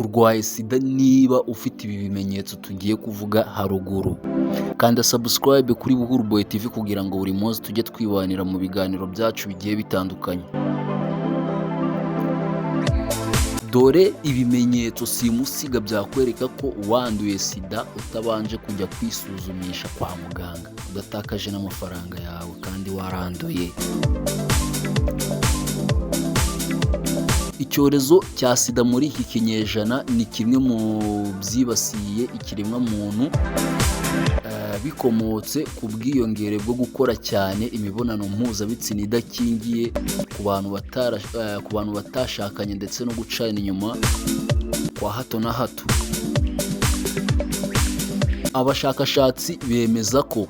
urwaye sida niba ufite ibi bimenyetso tugiye kuvuga haruguru. Kanda subscribe kuri Buhuru Boy TV kugira ngo buri munsi tujye twibanira mu biganiro byacu bigiye bitandukanye. Dore ibimenyetso simusiga byakwereka ko wanduye sida utabanje kujya kwisuzumisha kwa muganga, udatakaje n'amafaranga yawe kandi waranduye. Icyorezo cya sida muri iki kinyejana ni kimwe mu byibasiye ikiremwa muntu bikomotse ku bwiyongere bwo gukora cyane imibonano mpuzabitsina idakingiye ku bantu batashakanye ndetse no gucana inyuma kwa hato na hato. Abashakashatsi bemeza ko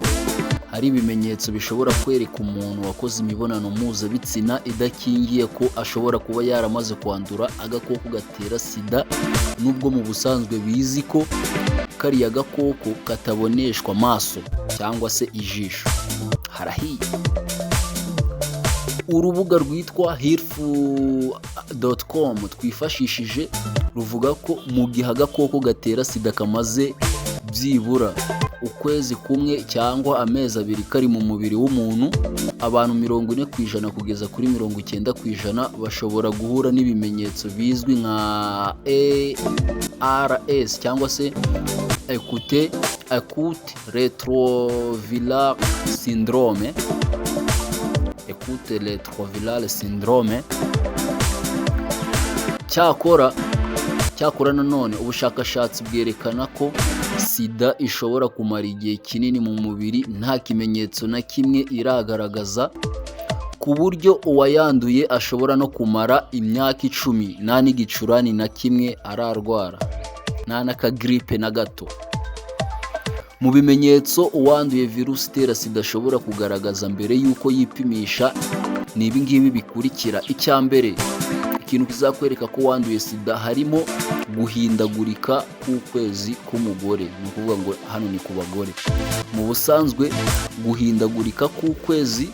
hari ibimenyetso bishobora kwereka umuntu wakoze imibonano mpuzabitsina idakingiye ko ashobora kuba yaramaze kwandura agakoko gatera sida, nubwo mu busanzwe bizi ko kariya gakoko kataboneshwa amaso cyangwa se ijisho. Harahiye. Urubuga rwitwa health.com twifashishije ruvuga ko mu gihe agakoko gatera sida kamaze byibura ukwezi kumwe cyangwa amezi abiri kari mu mubiri w'umuntu, abantu 40% kugeza kuri 90% bashobora guhura n'ibimenyetso bizwi nka ARS cyangwa se Acute Retroviral Syndrome. Acute Retroviral Syndrome. Cyakora nanone ubushakashatsi bwerekana ko sida ishobora kumara igihe kinini mu mubiri nta kimenyetso na kimwe iragaragaza, ku buryo uwayanduye ashobora no kumara imyaka 10 nta n'igicurane na kimwe ararwara, nta n'akagripe na gato. Mu bimenyetso uwanduye virusi itera sida ashobora kugaragaza mbere y'uko yipimisha ni ibi ngibi bikurikira. Icya mbere, ikintu kizakwereka ko wanduye sida harimo guhindagurika k'ukwezi k'umugore. Ni ukuvuga ngo hano ni ku bagore. Mu busanzwe guhindagurika k'ukwezi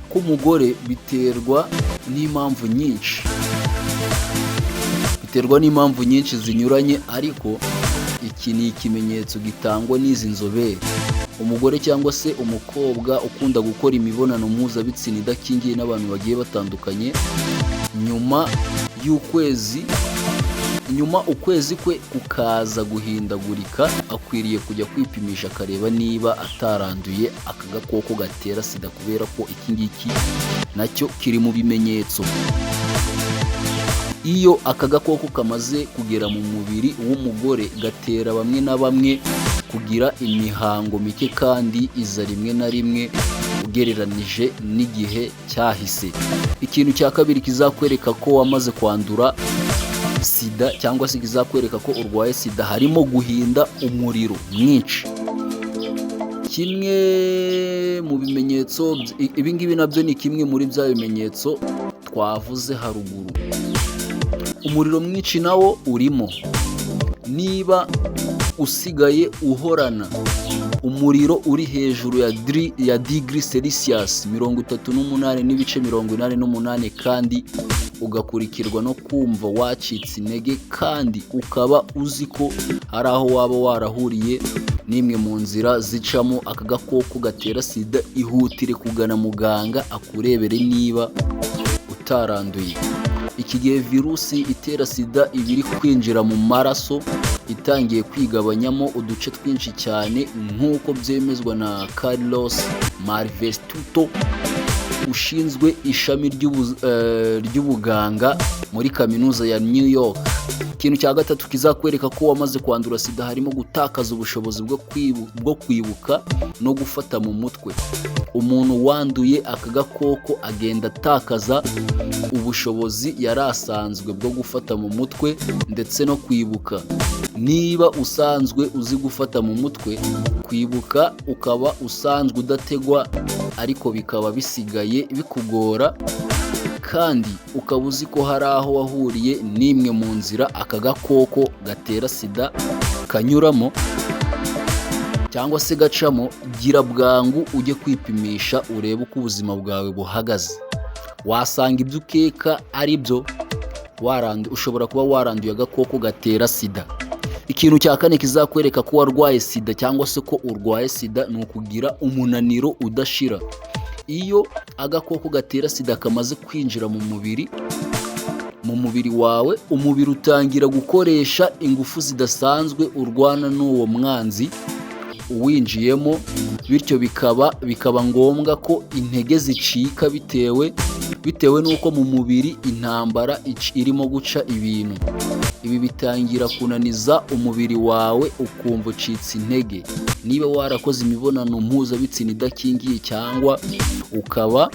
k'umugore biterwa n'impamvu nyinshi zinyuranye, ariko iki ni ikimenyetso gitangwa n'izi nzobere. Umugore cyangwa se umukobwa ukunda gukora imibonano mpuzabitsina idakingiye n'abantu bagiye batandukanye, nyuma ukwezi kwe kukaza guhindagurika, akwiriye kujya kwipimisha akareba niba ataranduye aka gakoko gatera sida, kubera ko iki ngiki nacyo kiri mu bimenyetso. Iyo aka gakoko kamaze kugera mu mubiri w'umugore, gatera bamwe na bamwe kugira imihango mike kandi iza rimwe na rimwe ugereranije n'igihe cyahise. Ikintu cya kabiri kizakwereka ko wamaze kwandura sida cyangwa se kizakwereka ko urwaye sida harimo guhinda umuriro mwinshi. Kimwe mu bimenyetso, ibi ngibi nabyo ni kimwe muri bya bimenyetso twavuze haruguru. Umuriro mwinshi nawo urimo. Niba usigaye uhorana umuriro uri hejuru ya degree Celsius 38.88 kandi ugakurikirwa no kumva wacitse intege, kandi ukaba uzi ko hari aho waba warahuriye n'imwe mu nzira zicamo aka gakoko gatera sida, ihutire kugana muganga akurebere niba utaranduye. Iki gihe virusi itera sida iba iri kwinjira mu maraso, itangiye kwigabanyamo uduce twinshi cyane, nk'uko byemezwa na Carlos Malvestuto ushinzwe ishami ry'ubuganga muri kaminuza ya New York. Ikintu cya gatatu kizakwereka ko wamaze kwandura sida harimo gutakaza ubushobozi bwo kwibuka no gufata mu mutwe. Umuntu wanduye aka gakoko agenda atakaza ubushobozi yari asanzwe bwo gufata mu mutwe ndetse no kwibuka. Niba usanzwe uzi gufata mu mutwe, kwibuka ukaba usanzwe udategwa, ariko bikaba bisigaye bikugora, kandi ukaba uzi ko hari aho wahuriye n'imwe mu nzira aka gakoko gatera sida kanyuramo cyangwa se gacamo, gira bwangu ujye kwipimisha urebe uko ubuzima bwawe buhagaze. Wasanga ibyo ukeka ari byo, ushobora kuba waranduye agakoko gatera sida. Ikintu cya kane kizakwereka ko warwaye sida cyangwa se ko urwaye sida ni ukugira umunaniro udashira. Iyo agakoko gatera sida kamaze kwinjira mu mubiri wawe, umubiri utangira gukoresha ingufu zidasanzwe urwana n'uwo mwanzi uwinjiyemo, bityo bikaba ngombwa ko intege zicika bitewe n'uko mu mubiri intambara irimo guca ibintu. Ibi bitangira kunaniza umubiri wawe ukumva ucitse intege. Niba warakoze imibonano mpuzabitsina idakingiye cyangwa ukaba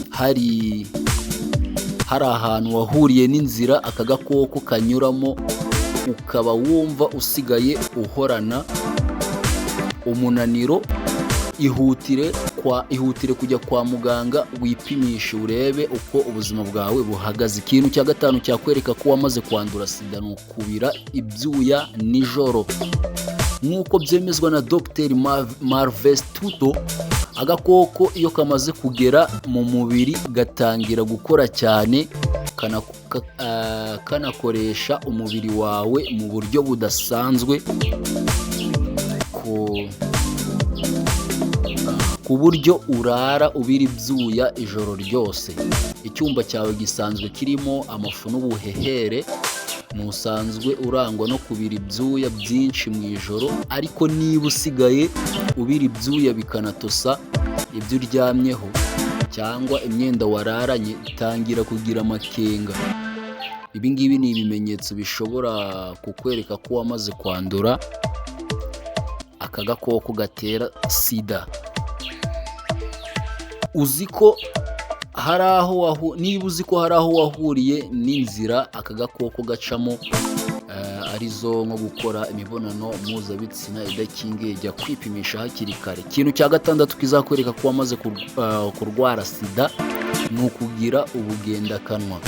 hari ahantu wahuriye n'inzira aka gakoko kanyuramo, ukaba wumva usigaye uhorana umunaniro, ihutire kujya kwa muganga wipimishe urebe uko ubuzima bwawe buhagaze. Ikintu cya gatanu cyakwereka ko wamaze kwandura sida ni ukubira ibyuya nijoro. Nk'uko byemezwa na Dr. Marves Tuto, agakoko iyo kamaze kugera mu mubiri gatangira gukora cyane, kanakoresha umubiri wawe mu buryo budasanzwe, ku buryo urara ubira ibyuya ijoro ryose. Icyumba cyawe gisanzwe kirimo amafu n'ubuhehere, ntusanzwe urangwa no kubira ibyuya byinshi mu ijoro, ariko niba usigaye ubira ibyuya bikanatosa ibyo uryamyeho cyangwa imyenda wararanye, tangira kugira amakenga. Ibi ngibi ni ibimenyetso bishobora kukwereka ko wamaze kwandura aka gakoko gatera sida. Niba uzi ko hari aho wahuriye n'inzira aka gakoko gacamo, arizo nko gukora imibonano mpuzabitsina idakingiye, jya kwipimisha hakiri kare. Ikintu cya gatandatu kizakwereka ko wamaze kurwara sida ni ukugira ubugendakanwa.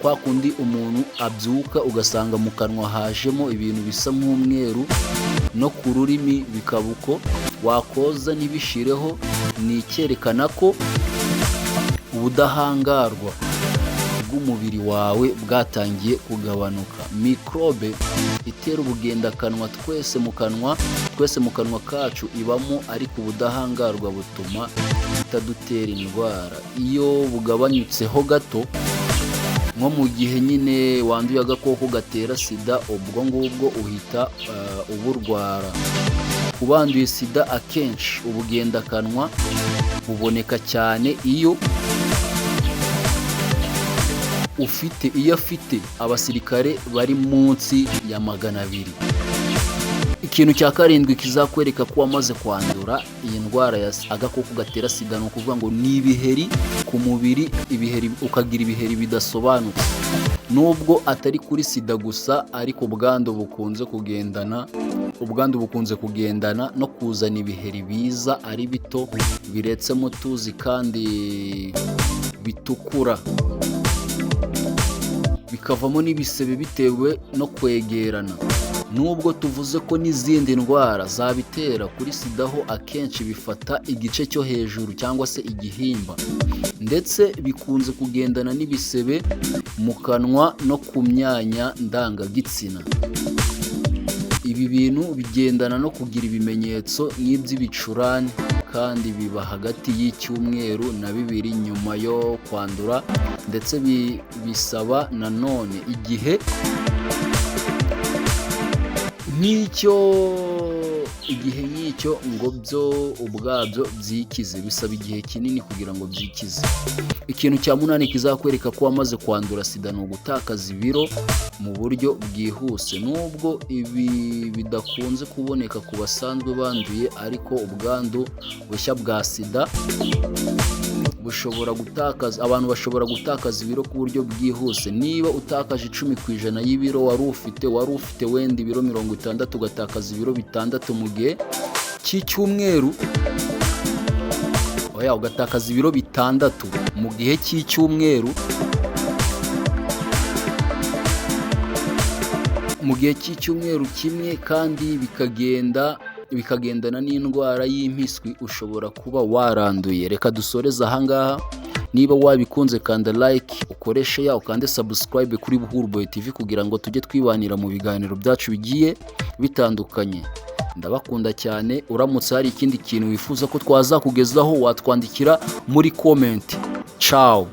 Kwa kundi umuntu abyuka ugasanga mu kanwa hajemo ibintu bisa nk'umweru, no ku rurimi bikaba uko, wakoza ntibishireho, ni icyerekana ko ubudahangarwa bw'umubiri wawe bwatangiye kugabanuka. Mikorobe itera ubugendakanwa twese mu kanwa kacu ibamo, ariko ubudahangarwa butuma itadutera indwara. Iyo bugabanyutseho gato, nko mu gihe nyine wanduye agakoko gatera sida, ubwo ngubwo uhita uburwara. Ku banduye sida akenshi ubugendakanwa buboneka cyane iyo afite abasirikare bari munsi ya 200. Ikintu cya karindwi kizakwereka ko wamaze kwandura iyi ndwara ya agakoko gatera sida ni ukuvuga ngo ni ibiheri ku mubiri, ukagira ibiheri bidasobanutse. Nubwo atari kuri sida gusa, ariko ubwandu bukunze kugendana no kuzana ibiheri biza ari bito, biretsemo tuzi kandi bitukura, bikavamo n'ibisebe bitewe no kwegerana. Nubwo tuvuze ko n'izindi ndwara zabitera, kuri sida ho akenshi bifata igice cyo hejuru cyangwa se igihimba, ndetse bikunze kugendana n'ibisebe mu kanwa no ku myanya ndangagitsina. Ibi bintu bigendana no kugira ibimenyetso nk'iby'ibicurane, kandi biba hagati y'icyumweru na 2 nyuma yo kwandura, ndetse bisaba nanone igihe nk'icyo ngo byo ubwabyo byikize, bisaba igihe kinini kugira ngo byikize. Ikintu cya 8 kizakwereka ko wamaze kwandura sida ni ugutakaza ibiro mu buryo bwihuse. Nubwo ibi bidakunze kuboneka ku basanzwe banduye, ariko ubwandu bushya bwa sida abantu bashobora gutakaza ibiro ku buryo bwihuse. Niba utakaje 10% y'ibiro wari ufite wenda ibiro 60, ugatakaza ibiro 6 mu gihe cy'icyumweru, ugatakaza ibiro 6 mu gihe cy'icyumweru, kimwe, kandi bikagendana n'indwara y'impiswi, ushobora kuba waranduye. Reka dusoreze ahangaha. niba wabikunze kanda like, ukore share, ukande subscribe kuri Buhuru Boy TV kugira ngo tujye twibanira mu biganiro byacu bigiye bitandukanye. Ndabakunda cyane. Uramutse hari ikindi kintu wifuza ko twazakugezaho watwandikira muri comment. Ciao.